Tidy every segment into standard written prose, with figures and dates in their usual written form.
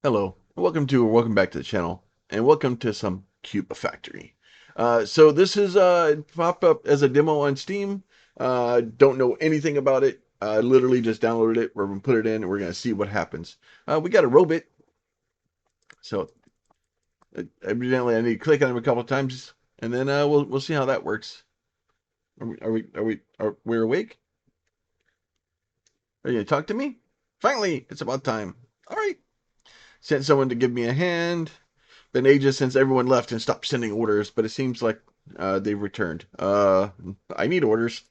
Hello, and welcome back to the channel, and welcome to some Cubactory. So this is popped up as a demo on Steam. Don't know anything about it. Literally just downloaded it. We're gonna put it in, and we're gonna see what happens. We got a robot, so evidently I need to click on him a couple of times, and then we'll see how that works. Are we awake? Are you gonna talk to me? Finally, it's about time. All right. Sent someone to give me a hand. Been ages since everyone left and stopped sending orders, but it seems like they've returned. I need orders.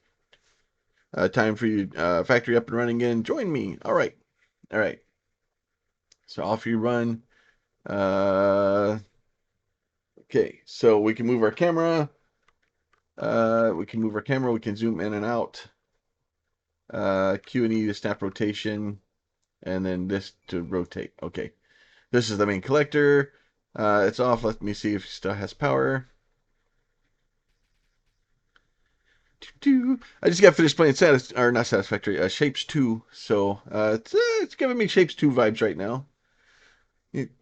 Time for you, factory up and running again. Join me. All right. All right. So off you run. Uh, okay. So we can move our camera. We can move our camera. We can zoom in and out. Q and E to snap rotation, and then this to rotate. Okay. This is the main collector. It's off. Let me see if it still has power. I just got finished playing or not Satisfactory, Shapes 2. So it's giving me Shapes 2 vibes right now.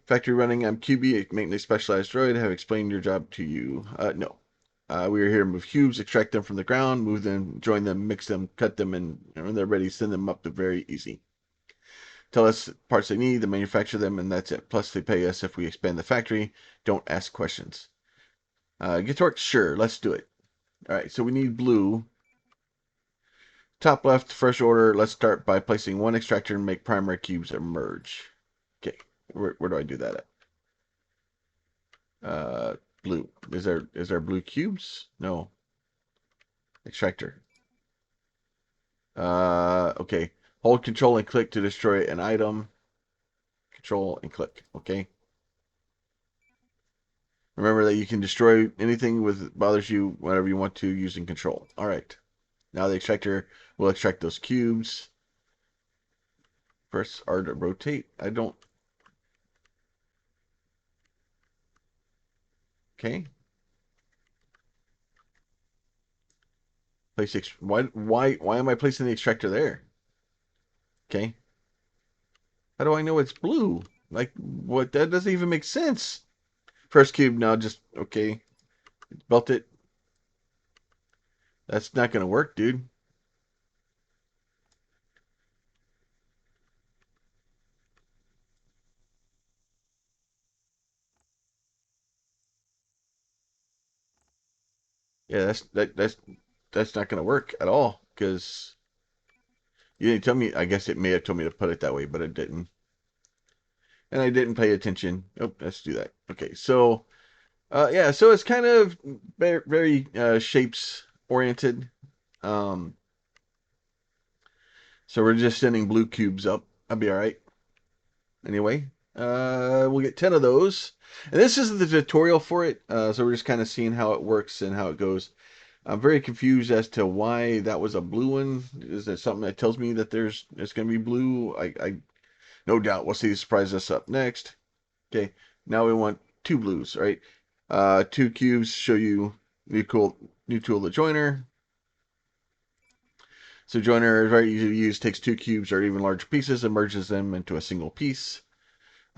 Factory running. I'm QB, a maintenance specialized droid. I have explained your job to you. No. We are here to move cubes, extract them from the ground, move them, join them, mix them, cut them, and when they're ready, send them up to very easy. Tell us parts they need, they manufacture them, and that's it. Plus, they pay us if we expand the factory. Don't ask questions. Get to work? Sure, let's do it. All right, so we need blue. Top left, first order, let's start by placing one extractor and make primary cubes emerge. Okay, where do I do that at? Blue. Is there blue cubes? No. Extractor. Okay. Hold control and click to destroy an item. Control and click. Okay. Remember that you can destroy anything with bothers you whenever you want to using control. All right. Now the extractor will extract those cubes. Press R to rotate. I don't. Okay. Place why am I placing the extractor there? Okay. How do I know it's blue? Like what? That doesn't even make sense. First cube now, just okay. Belt it. That's not gonna work, dude. Yeah, that's not gonna work at all. Because you didn't tell me. I guess it may have told me to put it that way, but it didn't. And I didn't pay attention. Oh, let's do that. Okay, so yeah, so it's kind of very shapes oriented. Um, so we're just sending blue cubes up. I'll be all right. Anyway, we'll get 10 of those. And this is the tutorial for it. So we're just kind of seeing how it works and how it goes. I'm very confused as to why that was a blue one. Is there something that tells me that it's going to be blue? I no doubt we'll see surprise us up next. Okay, now we want two blues, right? Two cubes show you new tool, the joiner. So joiner is very easy to use. Takes two cubes or even larger pieces and merges them into a single piece.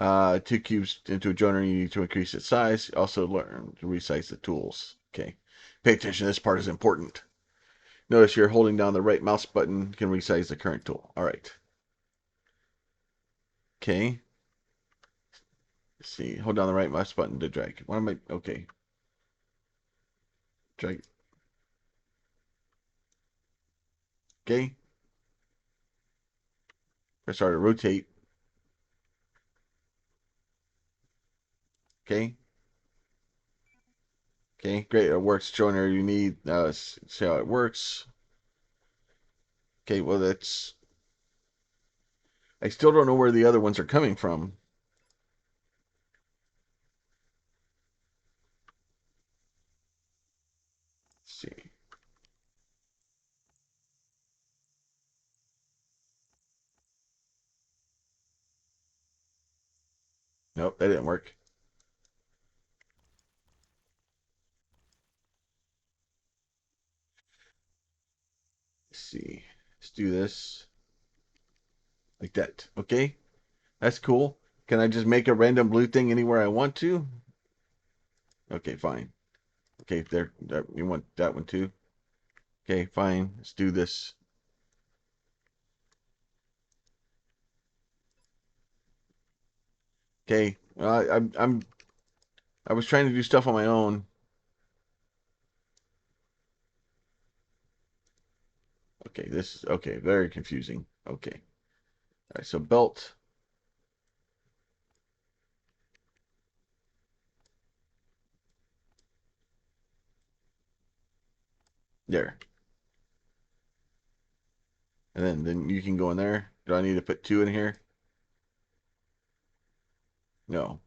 Two cubes into a joiner, you need to increase its size. Also learn to resize the tools. Okay. Pay attention, this part is important. Notice you're holding down the right mouse button can resize the current tool. All right. Okay. Let's see. Hold down the right mouse button to drag. What am I? Okay. Drag. Okay. Press R to rotate. Okay. Okay. Great. It works. Joiner you need. Let's see how it works. Okay. Well, that's. I still don't know where the other ones are coming from. Let's see. Nope, that didn't work. Let's see. Let's do this like that. Okay. That's cool. Can I just make a random blue thing anywhere I want to? Okay, fine. Okay, there, you want that one too? Okay, fine. Let's do this. Okay, I was trying to do stuff on my own. Okay, this is okay. Very confusing. Okay, all right. So belt there, and then you can go in there. Do I need to put two in here? No.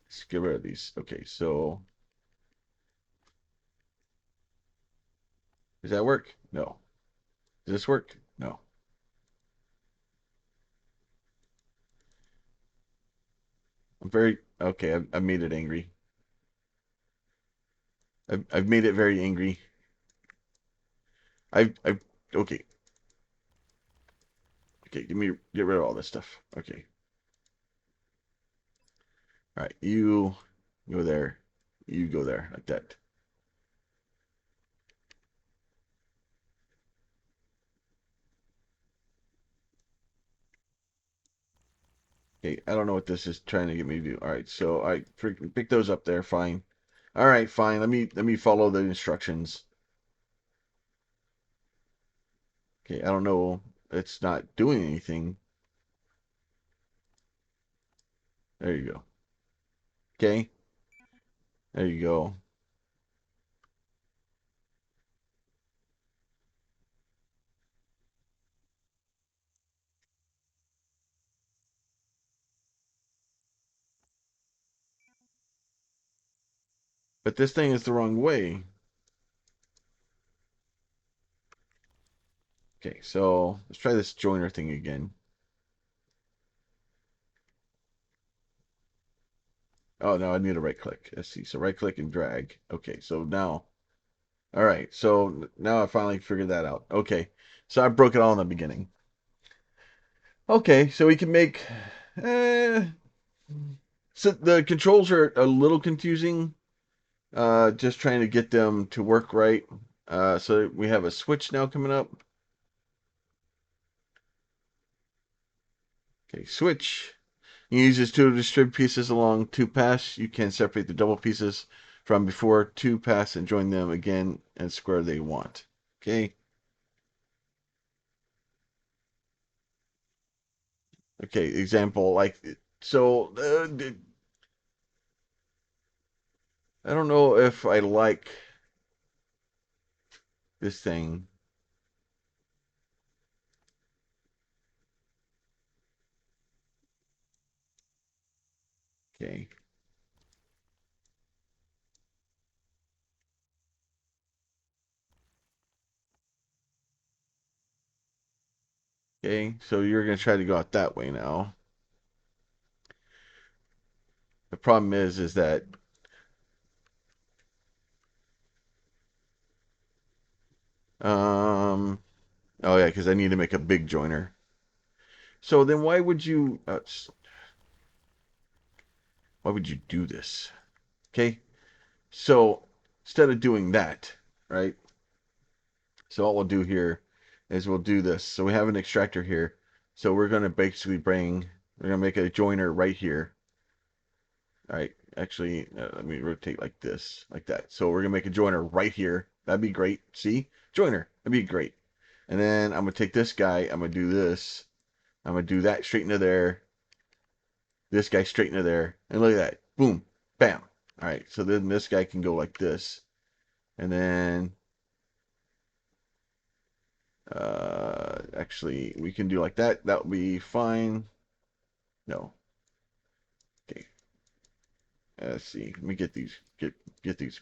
Let's get rid of these. Okay, so does that work? No. Does this work? No. I'm very okay. I've made it angry. I've made it very angry. I've okay. Okay, get rid of all this stuff. Okay. All right, you go there. You go there like that. Okay, I don't know what this is trying to get me to do. All right, so I freaking pick those up there. Fine. All right, fine. Let me follow the instructions. Okay, I don't know. It's not doing anything. There you go. Okay, there you go. But this thing is the wrong way. Okay, so let's try this joiner thing again. Oh no, I need a right click. Let's see. So right click and drag. Okay, so now, all right. So now I finally figured that out. Okay, so I broke it all in the beginning. Okay, so we can make. Uh, so the controls are a little confusing. Just trying to get them to work right. So we have a switch now coming up. Okay, switch. You use this to distribute pieces along two paths. You can separate the double pieces from before two paths and join them again and square they want. Okay. Okay. Example like so. I don't know if I like this thing. Okay. Okay. So you're gonna try to go out that way now. The problem is that um. Oh yeah, because I need to make a big joiner. So then why would you do this? Okay. So instead of doing that, right? So what we'll do here is we'll do this. So we have an extractor here. So we're going to basically we're going to make a joiner right here. All right. Actually, let me rotate like this, like that. So we're going to make a joiner right here. That'd be great. See? Joiner. That'd be great. And then I'm going to take this guy. I'm going to do this. I'm going to do that straight into there. This guy straight into there. And look at that. Boom. Bam. All right. So then this guy can go like this. And then actually, we can do like that. That would be fine. No. Okay. Let's see. Let me get these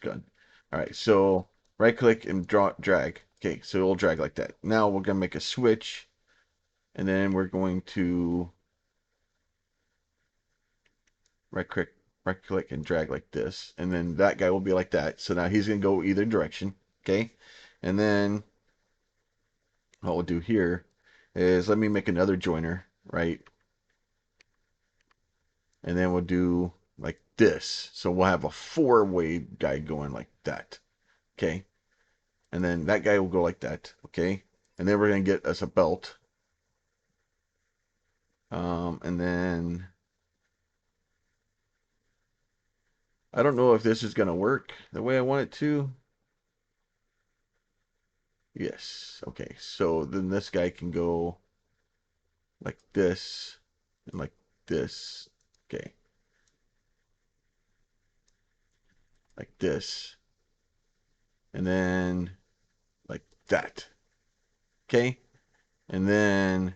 done. All right. So right click and drag. Okay. So it'll drag like that. Now we're gonna make a switch, and then we're going to right click, right click and drag like this, and then that guy will be like that. So now he's gonna go either direction. Okay. And then what we'll do here is let me make another joiner, right? And then we'll do like this. So we'll have a four-way guy going like that. Okay. And then that guy will go like that. Okay. And then we're going to get us a belt. And then I don't know if this is going to work the way I want it to. Yes. Okay. So then this guy can go like this and like this. Okay. Like this. And then like that. Okay. And then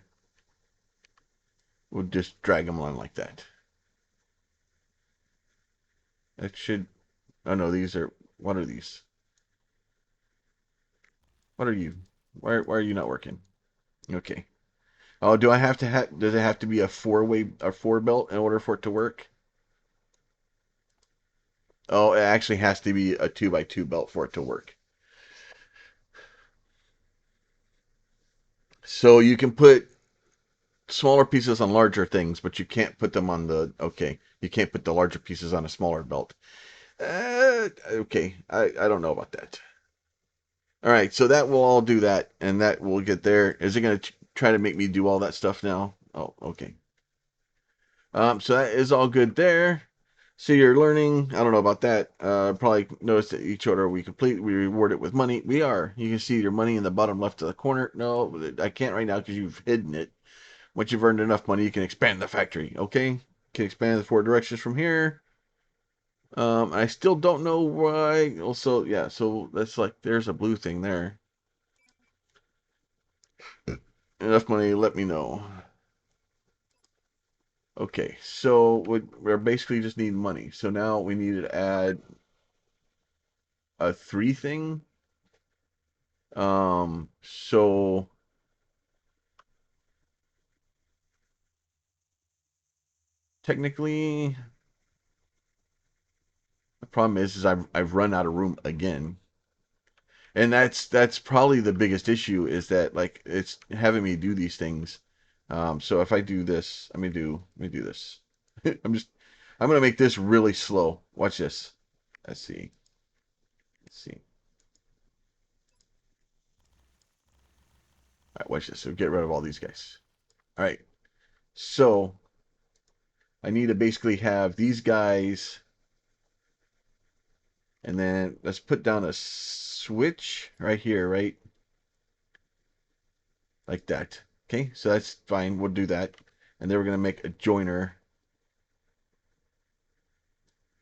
we'll just drag them along like that. That should. Oh no, these are. What are these? What are you? Why are you not working? Okay. Oh, do I have to have? Does it have to be a four-way, a four belt in order for it to work? Oh, it actually has to be a 2x2 belt for it to work. So you can put smaller pieces on larger things, but you can't put them on the. Okay, you can't put the larger pieces on a smaller belt. Okay, I don't know about that. All right, so that will all do that, and that will get there. Is it going to try to make me do all that stuff now? Oh, okay. So that is all good there. So you're learning. I don't know about that. Probably notice that each order we complete, we reward it with money. We are. You can see your money in the bottom left of the corner. No, I can't right now because you've hidden it. Once you've earned enough money, you can expand the factory. Okay, you can expand the four directions from here. I still don't know why. Also, yeah. So that's like there's a blue thing there. Enough money. Let me know. Okay, so we're basically just need money. So now we need to add a three thing. So technically, the problem is I've run out of room again, and that's probably the biggest issue is that like it's having me do these things. So if I do this, let me do this. I'm gonna make this really slow. Watch this. Let's see. Let's see. All right, watch this. So get rid of all these guys. All right. So I need to basically have these guys, and then let's put down a switch right here, right? Like that. Okay, so that's fine. We'll do that. And then we're going to make a joiner.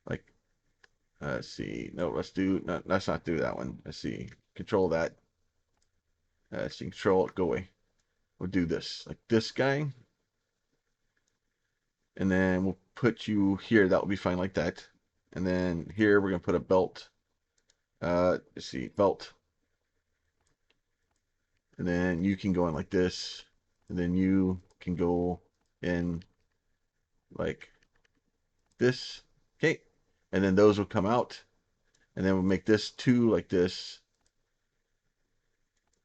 Like, let's see. No, let's not do that one. Let's see. Control that. Let's see. Control it. Go away. We'll do this. Like this guy. And then we'll put you here. That will be fine like that. And then here we're going to put a belt. Let's see. Belt. And then you can go in like this. And then you can go in like this. Okay. And then those will come out. And then we'll make this two like this,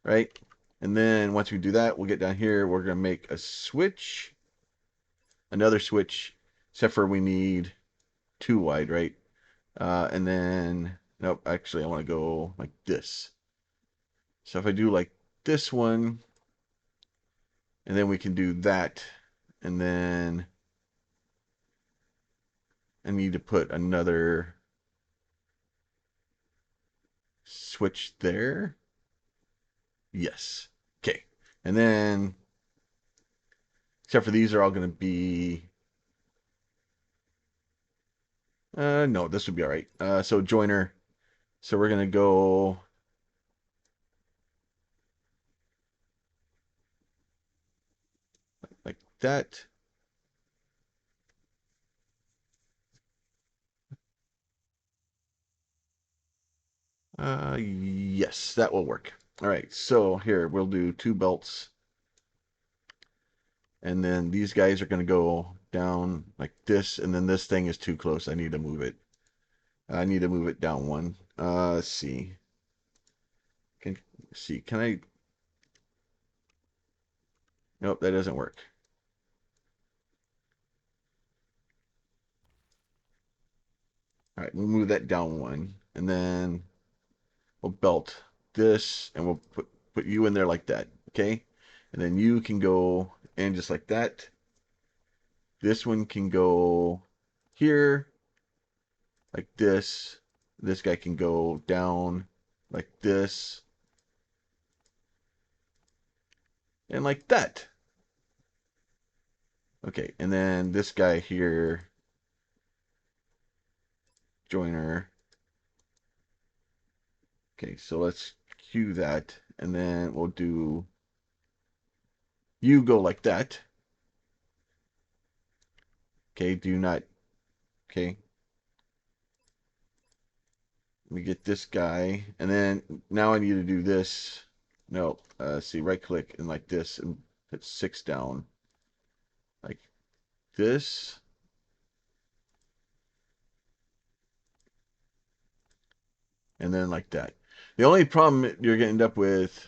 right? And then once we do that, we'll get down here. We're going to make a switch, another switch, except for we need two wide, right? And then, nope, actually, I want to go like this. So if I do like this one, and then we can do that, and then I need to put another switch there. Yes. Okay. And then, except for these are all going to be, no, this would be all right. So joiner. So we're going to go like that. Yes, that will work. All right, so here we'll do two belts, and then these guys are going to go down like this, and then this thing is too close. I need to move it. I need to move it down one. Let's see. Can see? Can I? Nope, that doesn't work. All right, we'll move that down one, and then we'll belt this, and we'll put you in there like that, okay? And then you can go in just like that. This one can go here, like this. This guy can go down like this, and like that. Okay, and then this guy here, joiner. Okay, so let's cue that, and then we'll do you go like that. Okay, do not. Okay, let me get this guy, and then now I need to do this. No, see, right click and like this, and put 6 down, like this, and then like that. The only problem you're going to end up with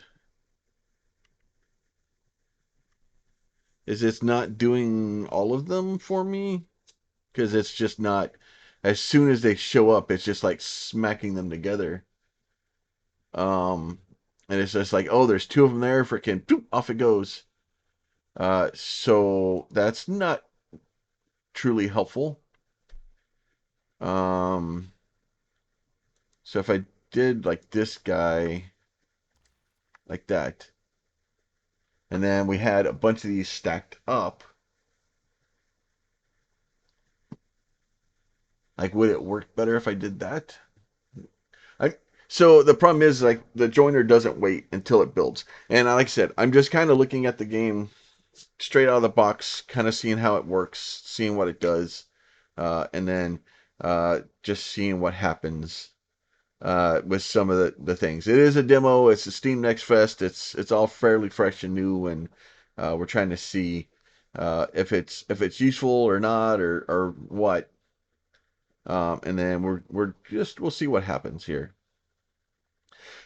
is it's not doing all of them for me because it's just not. As soon as they show up, it's just like smacking them together. Um, and it's just like, oh, there's 2 of them there, freaking, boop, off it goes. So that's not truly helpful. Um, so if I did like this guy, like that, and then we had a bunch of these stacked up, like would it work better if I did that? I so the problem is like the joiner doesn't wait until it builds, and like I said, I'm just kind of looking at the game straight out of the box, kind of seeing how it works, seeing what it does, and then just seeing what happens with some of the things. It is a demo. It's a Steam Next Fest. It's all fairly fresh and new, and we're trying to see if it's useful or not or what. And then we'll see what happens here.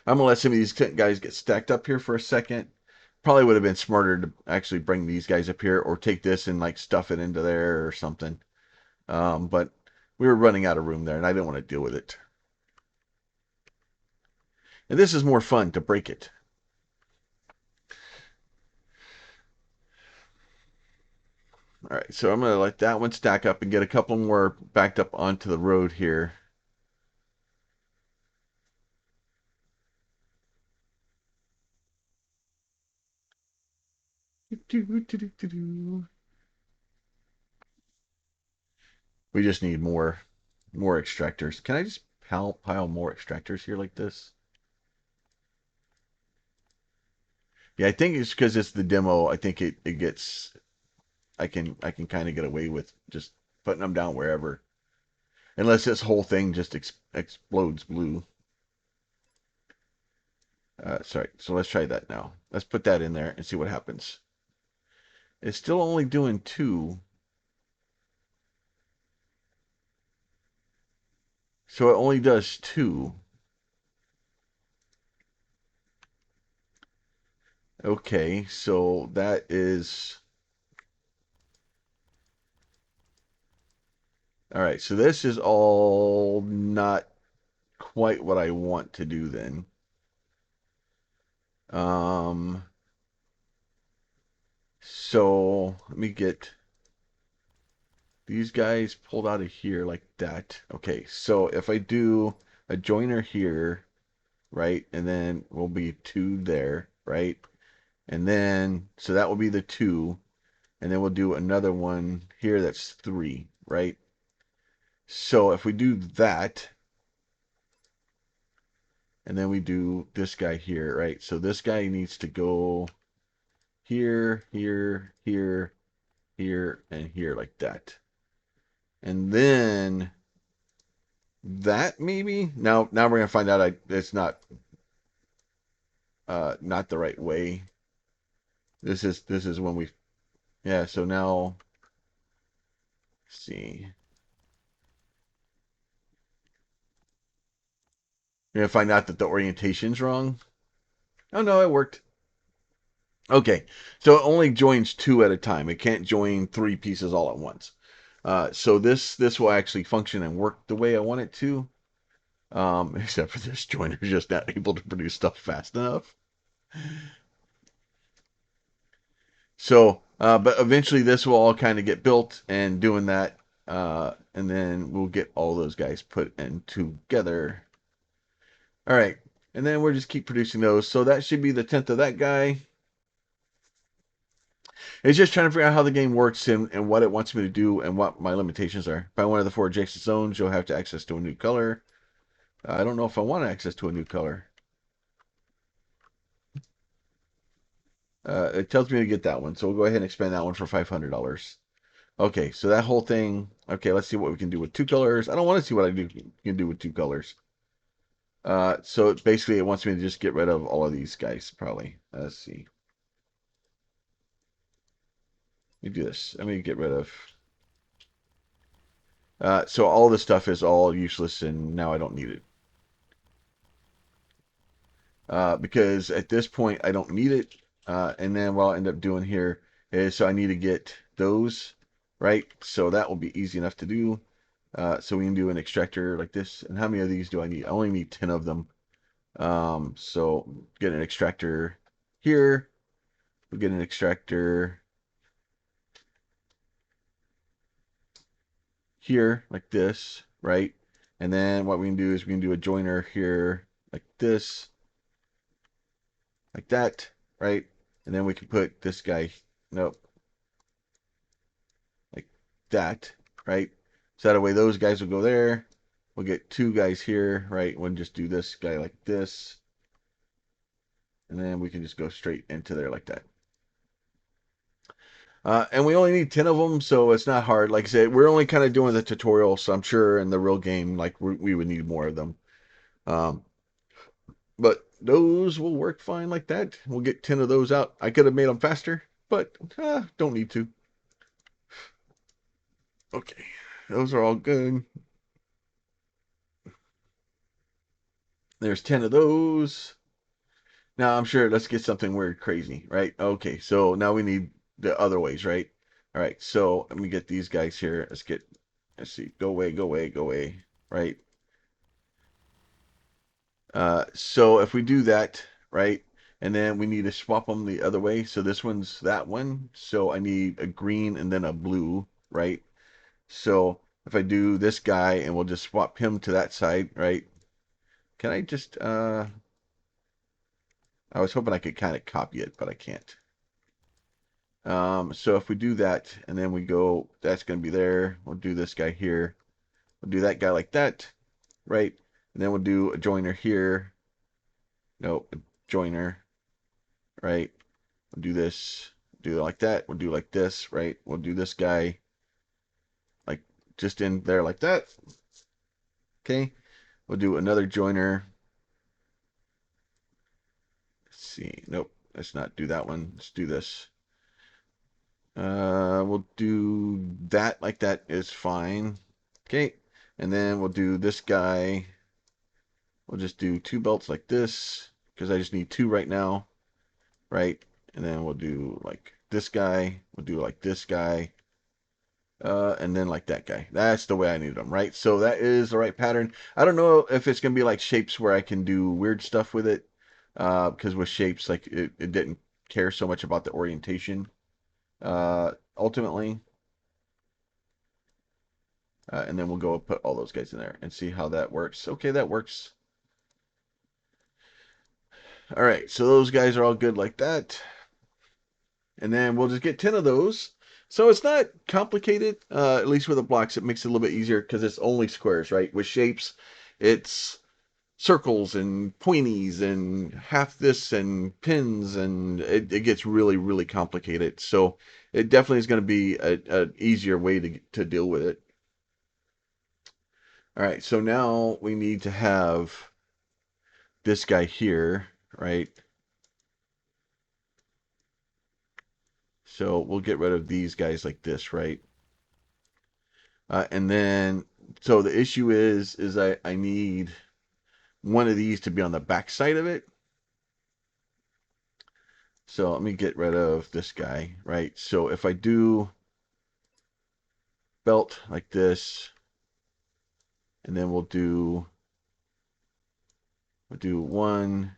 I'm gonna let some of these guys get stacked up here for a second. Probably would have been smarter to actually bring these guys up here or take this and like stuff it into there or something. But we were running out of room there, and I didn't want to deal with it. And this is more fun to break it. All right, so I'm going to let that one stack up and get a couple more backed up onto the road here. We just need more extractors. Can I just pile more extractors here like this? Yeah, I think it's because it's the demo. I think it gets I can kind of get away with just putting them down wherever, unless this whole thing just explodes blue. Sorry. So let's try that now. Let's put that in there and see what happens. It's still only doing 2, so it only does 2. Okay, so that is all right. So this is all not quite what I want to do then. Um, so let me get these guys pulled out of here like that. Okay, so if I do a joiner here, right, and then will be 2 there, right, and then so that will be the 2, and then we'll do another one here that's 3, right. So if we do that, and then we do this guy here, right? So this guy needs to go here, here, here, here, and here like that. And then that maybe now we're gonna find out it's not the right way. This is when we yeah. So now let's see, you're gonna find out that the orientation's wrong. Oh no, it worked. Okay, so it only joins two at a time. It can't join three pieces all at once. So this will actually function and work the way I want it to. Except for this joiner just not able to produce stuff fast enough. So, but eventually this will all kind of get built and doing that, and then we'll get all those guys put in together. All right, and then we'll just keep producing those. So that should be the 10th of that guy. It's just trying to figure out how the game works and what it wants me to do and what my limitations are. By one of the four adjacent zones, you'll have to access to a new color. I don't know if I want access to a new color. It tells me to get that one, so we'll go ahead and expand that one for $500. Okay, so that whole thing. Okay, let's see what we can do with two colors. I don't want to see what can do with two colors. So basically, it wants me to just get rid of all of these guys, probably. Let's see. Let me do this. Let me get rid of. So all this stuff is all useless, and now I don't need it. Because at this point, I don't need it. And then what I'll end up doing here is, so I need to get those, right? So that will be easy enough to do. So we can do an extractor like this. And how many of these do I need? I only need 10 of them. So get an extractor here. We'll get an extractor here like this, right? And then what we can do is we can do a joiner here like this, like that, right? And then we can put this guy, nope, like that, right? So that way those guys will go there. We'll get two guys here, right? We'll just do this guy like this. And then we can just go straight into there like that. And we only need 10 of them, so it's not hard. Like I said, we're only kind of doing the tutorial, so I'm sure in the real game, like we would need more of them. Um, but those will work fine like that. We'll get 10 of those out. I could have made them faster, but don't need to. Okay, those are all good. There's 10 of those. Now I'm sure, let's get something weird, crazy, right? Okay, so now we need the other ways, right? All right, so let me get these guys here. Let's see, go away, go away, go away, right? So if we do that, right, and then we need to swap them the other way. So this one's that one. So I need a green and then a blue, right? So if I do this guy and we'll just swap him to that side, right? Can I just, I was hoping I could kind of copy it, but I can't. So if we do that and then we go, that's going to be there. We'll do this guy here. We'll do that guy like that, right? And then we'll do a joiner here. Nope, a joiner, right? We'll do this, do it like that. We'll do like this, right? We'll do this guy like just in there like that. Okay. We'll do another joiner. Let's see. Nope. Let's not do that one. Let's do this. We'll do that like that is fine. Okay. And then we'll do this guy. We'll just do two belts like this because I just need two right now, right? And then we'll do like this guy. We'll do like this guy. And then like that guy. That's the way I need them, right? So that is the right pattern. I don't know if it's gonna be like shapes where I can do weird stuff with it, because with shapes, like it didn't care so much about the orientation, ultimately. And then we'll go and put all those guys in there and see how that works. Okay, that works. All right, so those guys are all good like that. And then we'll just get 10 of those. So it's not complicated, at least with the blocks. It makes it a little bit easier because it's only squares, right? With shapes, it's circles and pointies and half this and pins, and it gets really, really complicated. So it definitely is going to be an easier way to deal with it. All right, so now we need to have this guy here, right? So we'll get rid of these guys like this, right? And then, so the issue is I need one of these to be on the back side of it. So let me get rid of this guy, right? So if I do belt like this, and then we'll do one,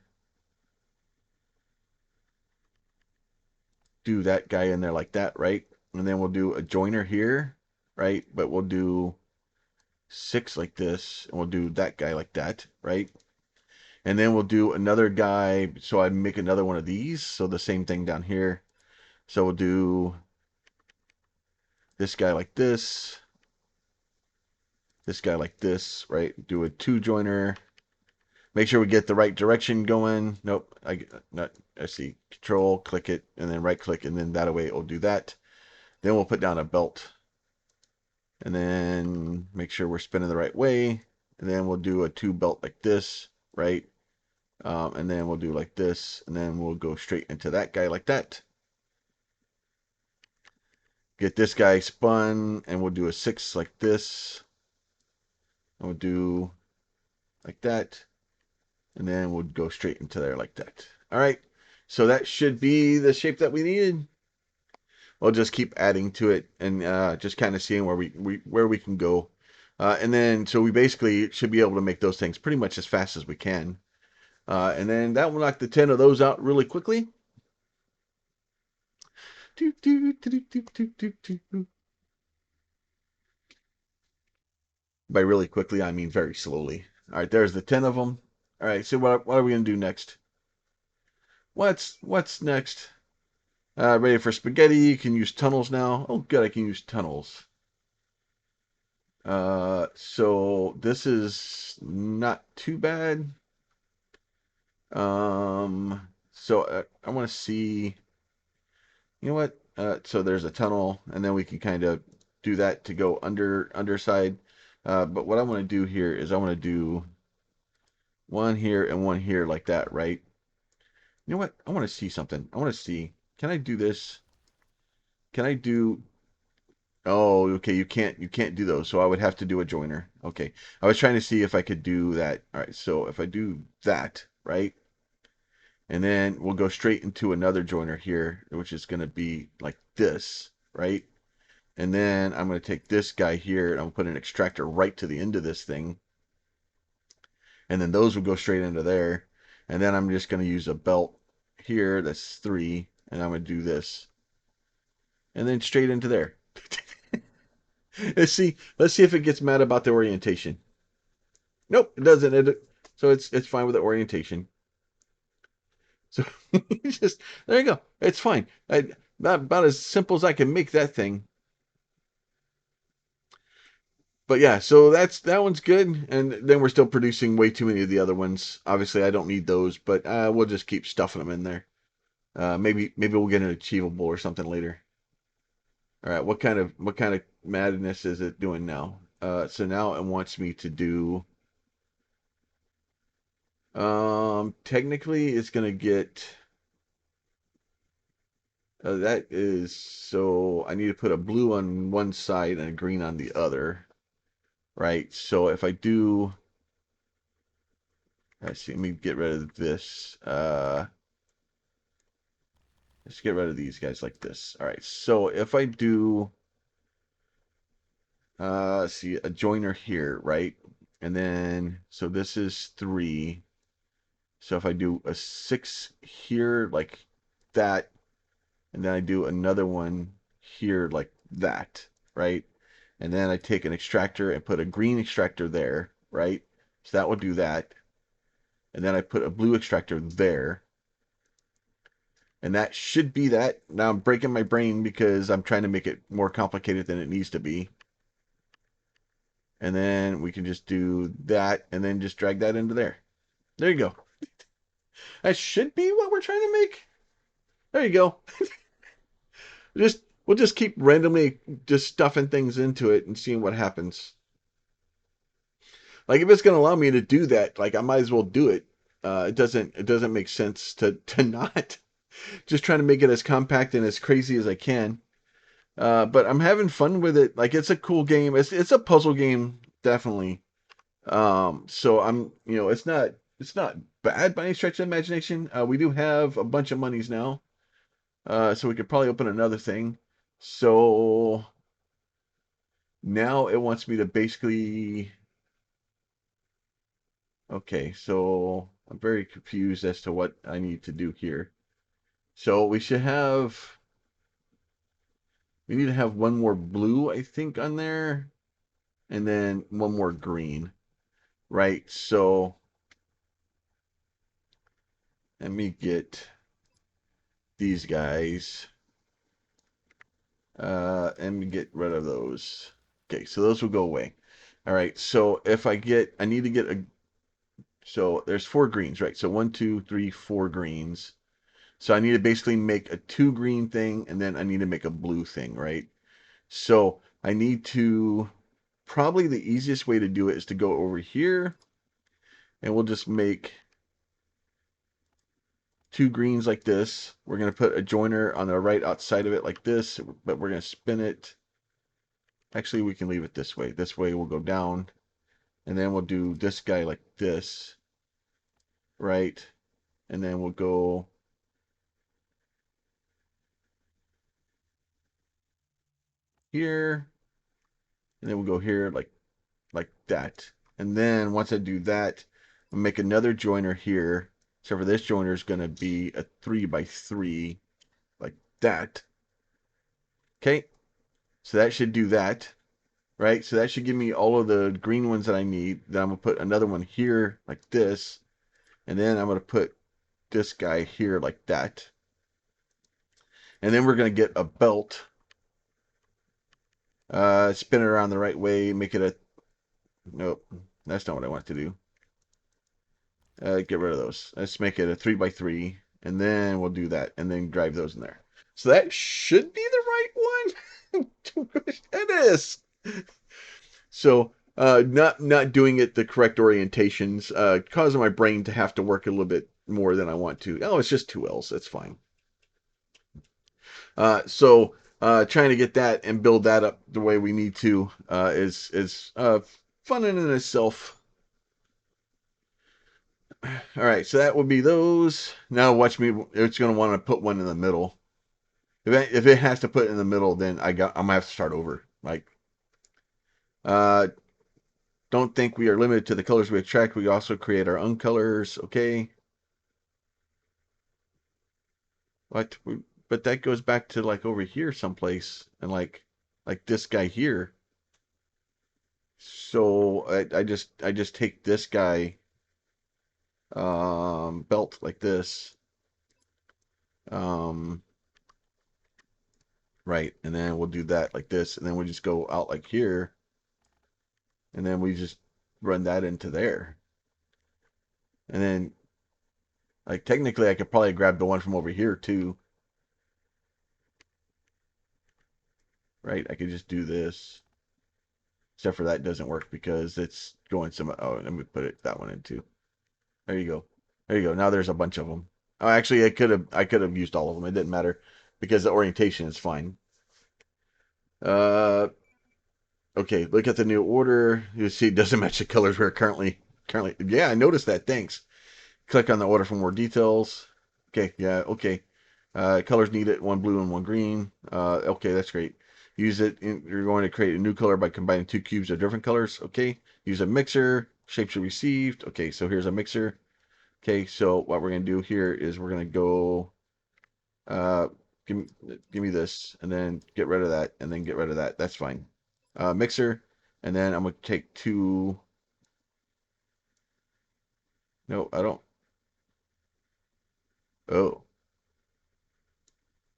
do that guy in there like that, right? And then we'll do a joiner here, right? But we'll do 6 like this, and we'll do that guy like that, right? And then we'll do another guy, so I make another one of these, so the same thing down here. So we'll do this guy like this guy like this, right? Do a 2 joiner. Make sure we get the right direction going. Nope, I see. Control, click it, and then right click, and then that way it will do that. Then we'll put down a belt, and then make sure we're spinning the right way. And then we'll do a 2 belt like this, right? And then we'll do like this, and then we'll go straight into that guy like that. Get this guy spun, and we'll do a 6 like this. And we'll do like that, and then we'll go straight into there like that. All right, so that should be the shape that we needed. We'll just keep adding to it and just kind of seeing where we can go. And then so we basically should be able to make those things pretty much as fast as we can. And then that will knock the 10 of those out really quickly. By really quickly, I mean very slowly. All right, there's the 10 of them. All right, so what are we going to do next? What's next? Ready for spaghetti. You can use tunnels now. Oh, good, I can use tunnels. So this is not too bad. So I want to see, you know what? So there's a tunnel, and then we can kind of do that to go underside. But what I want to do here is I want to do one here and one here like that, right? You know what? I want to see something. I want to see. Can I do this? Can I do? Oh, okay. You can't do those. So I would have to do a joiner. Okay. I was trying to see if I could do that. All right. So if I do that, right? And then we'll go straight into another joiner here, which is going to be like this, right? And then I'm going to take this guy here and I'm going to put an extractor right to the end of this thing. And then those will go straight into there. And then I'm just going to use a belt here that's 3. And I'm going to do this. And then straight into there. Let's see if it gets mad about the orientation. Nope, it doesn't. So it's fine with the orientation. So just there you go. It's fine. About as simple as I can make that thing. But yeah, so that one's good, and then we're still producing way too many of the other ones. Obviously, I don't need those, but we'll just keep stuffing them in there. Maybe we'll get an achievable or something later. All right, what kind of madness is it doing now? So now it wants me to do. Technically, it's gonna get. That is so. I need to put a blue on one side and a green on the other, right? So if I do. Let's see. Let me get rid of this. Let's get rid of these guys like this. All right. So if I do, let's see, a joiner here, right? And then, so this is 3. So if I do a 6 here like that, and then I do another one here like that, right? And then I take an extractor and put a green extractor there, right? So that will do that. And then I put a blue extractor there. And that should be that. Now I'm breaking my brain because I'm trying to make it more complicated than it needs to be. And then we can just do that and then just drag that into there. There you go. That should be what we're trying to make. There you go. We'll just keep randomly just stuffing things into it and seeing what happens. Like if it's gonna allow me to do that, like I might as well do it. It doesn't make sense to not. Just trying to make it as compact and as crazy as I can. But I'm having fun with it. Like it's a cool game. It's a puzzle game, definitely. So it's not bad by any stretch of the imagination. We do have a bunch of monies now. So we could probably open another thing. So now it wants me to basically, okay, so I'm very confused as to what I need to do here. So we need to have one more blue, I think, on there, and then one more green, right? So let me get these guys, and get rid of those. Okay, so those will go away. All right, so I need to get so there's four greens, right? So one, two, three, four greens. So I need to basically make a two green thing, and then I need to make a blue thing, right? So I need to, probably the easiest way to do it is to go over here, and we'll just make two greens like this. We're going to put a joiner on the right outside of it like this, but we're going to spin it. Actually, we can leave it this way. This way we'll go down, and then we'll do this guy like this, right? And then we'll go here, and then we'll go here like that. And then once I do that, I'll make another joiner here. So for this joiner is going to be a 3x3 like that. Okay, so that should do that, right? So that should give me all of the green ones that I need. Then I'm going to put another one here like this. And then I'm going to put this guy here like that. And then we're going to get a belt. Spin it around the right way. Make it a... Nope, that's not what I want to do. Get rid of those. Let's make it a 3x3. And then we'll do that. And then drive those in there. So that should be the right one. It is. So not doing it the correct orientations, causing my brain to have to work a little bit more than I want to. Oh, it's just two L's. That's fine. So trying to get that and build that up the way we need to is fun in and itself. All right, so that would be those. Now watch me. It's going to want to put one in the middle. If it has to put it in the middle, then I'm gonna have to start over. Like, uh, don't think we are limited to the colors we extract. We also create our own colors. Okay. What? But that goes back to like over here someplace, and like this guy here. So I just take this guy belt like this, um, right, and then we'll do that like this, and then we'll just go out like here, and then we just run that into there, and then like technically I could probably grab the one from over here too, right? I could just do this, except for that doesn't work because it's going some. Oh, let me put it that one in too. There you go. There you go. Now there's a bunch of them. Oh, actually, I could have used all of them. It didn't matter because the orientation is fine. Uh, okay. Look at the new order. You see, it doesn't match the colors we're currently. Yeah, I noticed that. Thanks. Click on the order for more details. Okay. Yeah. Okay. Colors needed: one blue and one green. Okay, that's great. Use it. You're going to create a new color by combining two cubes of different colors. Okay. Use a mixer. Shapes are received. Okay, so here's a mixer. Okay, so what we're gonna do here is we're gonna go, uh, give me, give me this, and then get rid of that, and then get rid of that. That's fine. Mixer, and then I'm gonna take two. No, I don't. Oh,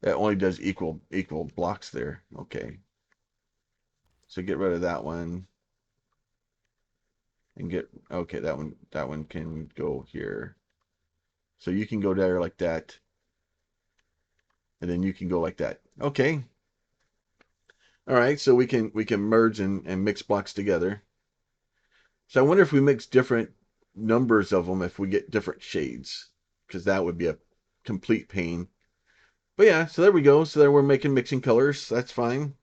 that only does equal blocks there. Okay, so get rid of that one and get. Okay, that one can go here. So you can go there like that, and then you can go like that. Okay. All right, so we can merge and mix blocks together. So I wonder if we mix different numbers of them, if we get different shades, because that would be a complete pain. But yeah, so there we go. So there we're making mixing colors. That's fine.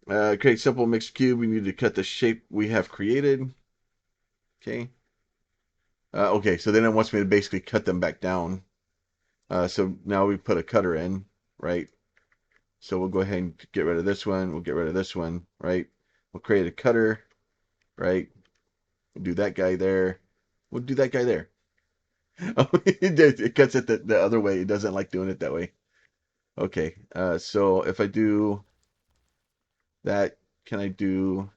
Create simple mixed cube. We need to cut the shape we have created. Okay. Okay, so then it wants me to basically cut them back down. So now we put a cutter in, right? So we'll go ahead and get rid of this one. We'll get rid of this one, right? We'll create a cutter, right? We'll do that guy there. We'll do that guy there. Oh, it cuts it the other way. It doesn't like doing it that way. Okay, so if I do that, can I do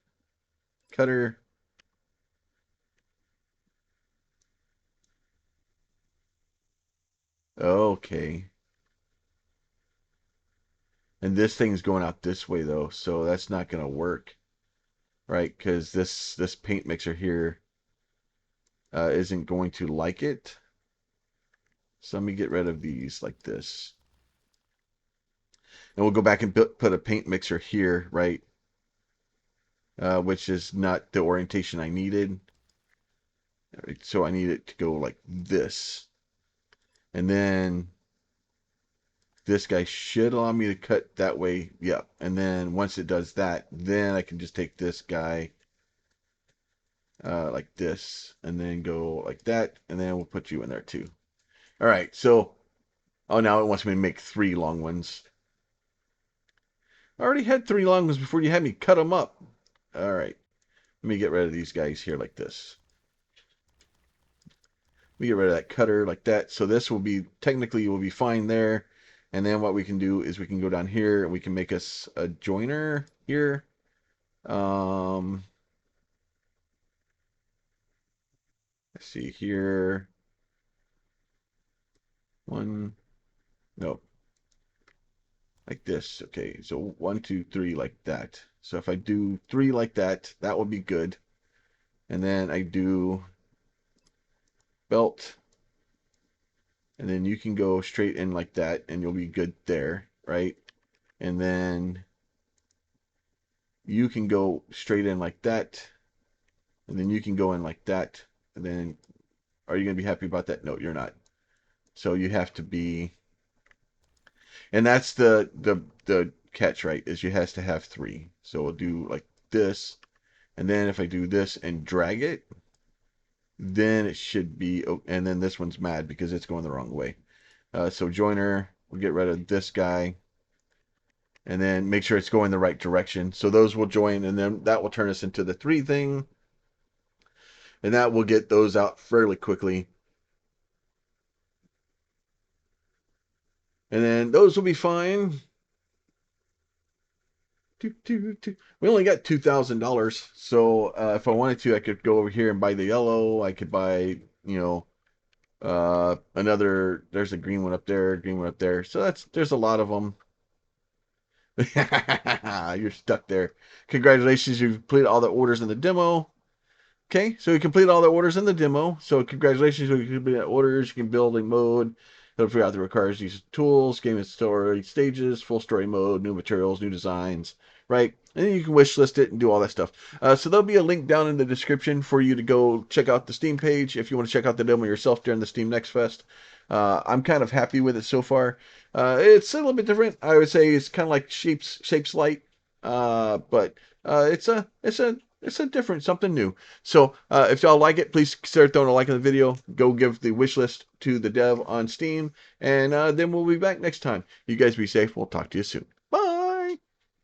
cutter? Okay. And this thing's going out this way though, so that's not gonna work, right? Because this paint mixer here isn't going to like it. So let me get rid of these like this. And we'll go back and put a paint mixer here, right? Which is not the orientation I needed. Right, so I need it to go like this. And then this guy should allow me to cut that way. Yep. And then once it does that, then I can just take this guy like this and then go like that. And then we'll put you in there too. All right. So, oh, now it wants me to make 3 long ones. I already had 3 long ones before you had me cut them up. All right. Let me get rid of these guys here like this. We get rid of that cutter like that. So this will be, technically will be fine there. And then what we can do is we can go down here and we can make us a joiner here. Let's see here. One, no, like this. Okay, so 1, 2, 3 like that. So if I do 3 like that, that would be good. And then I do belt. And then you can go straight in like that and you'll be good there, right? And then you can go straight in like that. And then you can go in like that. And then are you going to be happy about that? No, you're not. So you have to be, and that's the catch, right? Is you has to have 3. So we'll do like this. And then if I do this and drag it, then it should be, oh, and then this one's mad because it's going the wrong way. So joiner, we'll get rid of this guy and then make sure it's going the right direction. So those will join and then that will turn us into the 3 thing. And that will get those out fairly quickly. And then those will be fine. We only got $2,000. So if I wanted to, I could go over here and buy the yellow. I could buy, another. There's a green one up there, green one up there. So there's a lot of them. You're stuck there. Congratulations, you've completed all the orders in the demo. Okay, so we completed all the orders in the demo. So congratulations, you completed orders. You can build a mode. It'll figure out the requires use of tools, game and story stages, full story mode, new materials, new designs, right? And then you can wish list it and do all that stuff. So there'll be a link down in the description for you to go check out the Steam page if you want to check out the demo yourself during the Steam Next Fest. I'm kind of happy with it so far. It's a little bit different. I would say it's kind of like Shapes Light, but it's a different, something new. So if y'all like it, please consider throwing a like on the video. Go give the wish list to the dev on Steam, and then we'll be back next time. You guys be safe. We'll talk to you soon.